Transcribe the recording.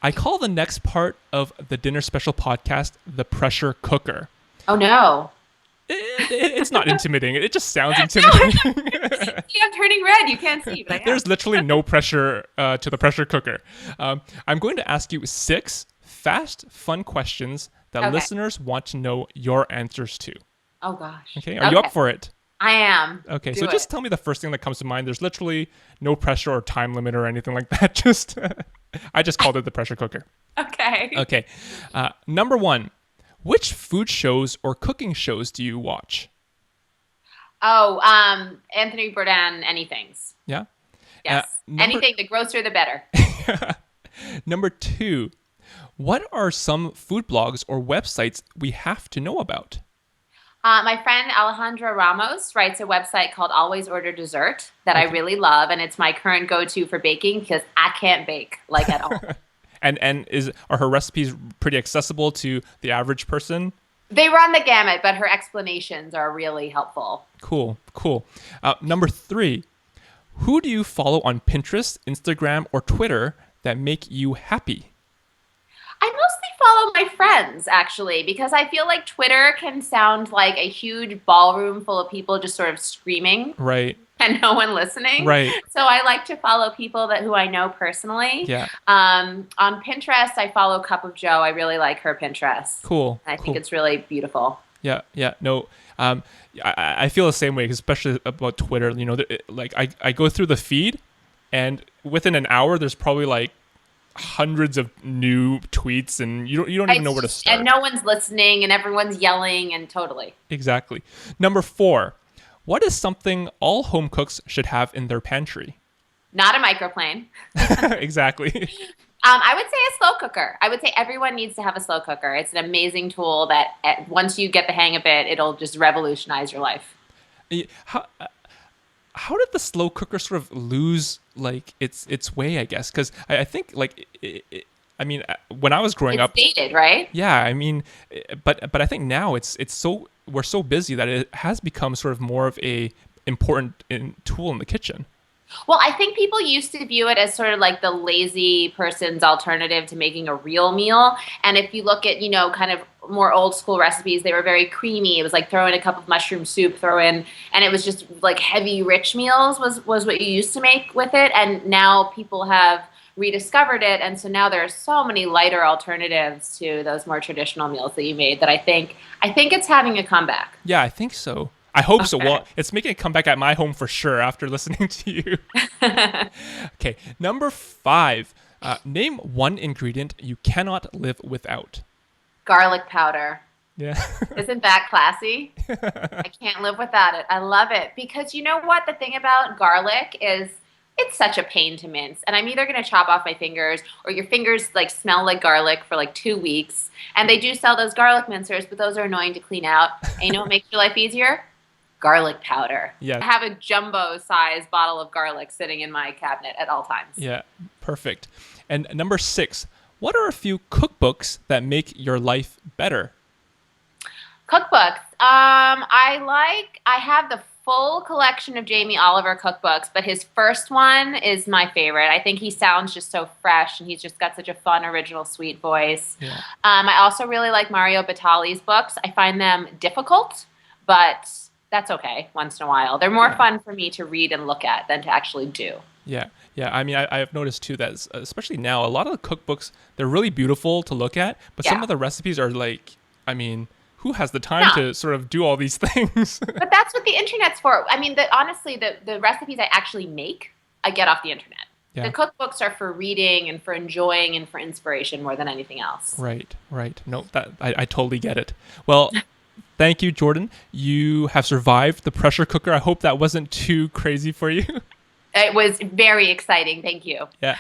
I call the next part of the Dinner Special podcast the pressure cooker. Oh, no. It's not intimidating. It just sounds intimidating. See, I'm turning red. You can't see, but I am. There's literally no pressure to the pressure cooker. I'm going to ask you 6 fast, fun questions that listeners want to know your answers to. Oh, gosh. Okay, are you up for it? I am. Okay, so just tell me the first thing that comes to mind. There's literally no pressure or time limit or anything like that. I just called it the pressure cooker. Okay. Okay. Number 1, which food shows or cooking shows do you watch? Oh, Anthony Bourdain, anythings. Yeah? Yes. Anything, the grosser the better. Number 2, what are some food blogs or websites we have to know about? My friend Alejandra Ramos writes a website called Always Order Dessert that I really love, and it's my current go-to for baking because I can't bake like at all. And are her recipes pretty accessible to the average person? They run the gamut, but her explanations are really helpful. Cool. Number 3, who do you follow on Pinterest, Instagram, or Twitter that make you happy? I mostly follow my friends, actually, because I feel like Twitter can sound like a huge ballroom full of people just sort of screaming. Right. And no one listening. Right. So I like to follow people who I know personally. Yeah. On Pinterest, I follow Cup of Joe. I really like her Pinterest. Cool. And I think it's really beautiful. Yeah. No. I feel the same way, especially about Twitter. You know, like I go through the feed, and within an hour, there's probably like hundreds of new tweets, and you don't even know where to start. And no one's listening, and everyone's yelling, and totally. Exactly. Number 4, what is something all home cooks should have in their pantry? Not a microplane. Exactly. I would say a slow cooker. I would say everyone needs to have a slow cooker. It's an amazing tool that once you get the hang of it, it'll just revolutionize your life. How did the slow cooker sort of lose like its way, I guess? Because I think like when I was growing up, it's dated, right? Yeah, I mean, but I think now we're so busy that it has become sort of more of a important tool in the kitchen. Well, I think people used to view it as sort of like the lazy person's alternative to making a real meal. And if you look at, kind of more old school recipes, they were very creamy. It was like throw in a cup of mushroom soup, and it was just like heavy, rich meals was what you used to make with it. And now people have rediscovered it. And so now there are so many lighter alternatives to those more traditional meals that you made that I think it's having a comeback. Yeah, I think so. I hope so. Well, it's making a comeback at my home for sure after listening to you. Okay, number 5. Name one ingredient you cannot live without. Garlic powder. Yeah. Isn't that classy? I can't live without it. I love it. Because you know what? The thing about garlic is it's such a pain to mince. And I'm either going to chop off my fingers or your fingers like smell like garlic for like 2 weeks. And they do sell those garlic mincers, but those are annoying to clean out. And you know what makes your life easier? Garlic powder. Yeah. I have a jumbo size bottle of garlic sitting in my cabinet at all times. Yeah, perfect. And number 6, what are a few cookbooks that make your life better? Cookbooks. I have the full collection of Jamie Oliver cookbooks, but his first one is my favorite. I think he sounds just so fresh, and he's just got such a fun, original, sweet voice. Yeah. I also really like Mario Batali's books. I find them difficult, but that's okay once in a while. They're more fun for me to read and look at than to actually do. Yeah. I mean, I have noticed too that especially now, a lot of the cookbooks, they're really beautiful to look at, but some of the recipes are like, I mean, who has the time to sort of do all these things? But that's what the internet's for. I mean, honestly, the recipes I actually make, I get off the internet. Yeah. The cookbooks are for reading and for enjoying and for inspiration more than anything else. Right. No, I totally get it. Well, thank you, Jordan. You have survived the pressure cooker. I hope that wasn't too crazy for you. It was very exciting. Thank you. Yeah.